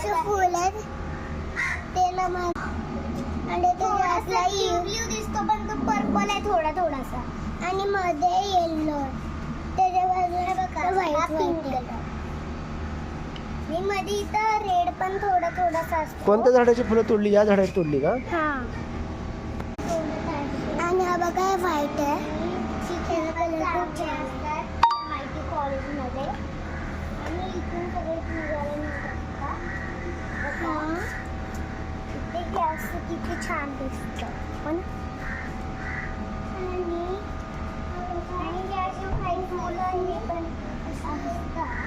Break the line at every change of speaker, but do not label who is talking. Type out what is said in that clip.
असे फुल आहेत ते ना आणि त्याचा ब्ल्यू दिसतो पण तो पर्पल आहे थोडासा आणि मध्ये येलो त्याच्या बाजूला बघा व्हाईट पिंक कलर आणि मध्ये इथं रेड पण थोडासा असतो.
कोणत्या झाडाची फुलं तोडली? या झाडाची तोडली का?
हा आणि हा बघा व्हाईट आहे कलर खूप छान असतात माहिती कॉलेजमध्ये आणि इथून सगळे निघाले इथे ग्लास किती छान दिसतं पण आणि जे असे व्हाईट मुलं पण असतात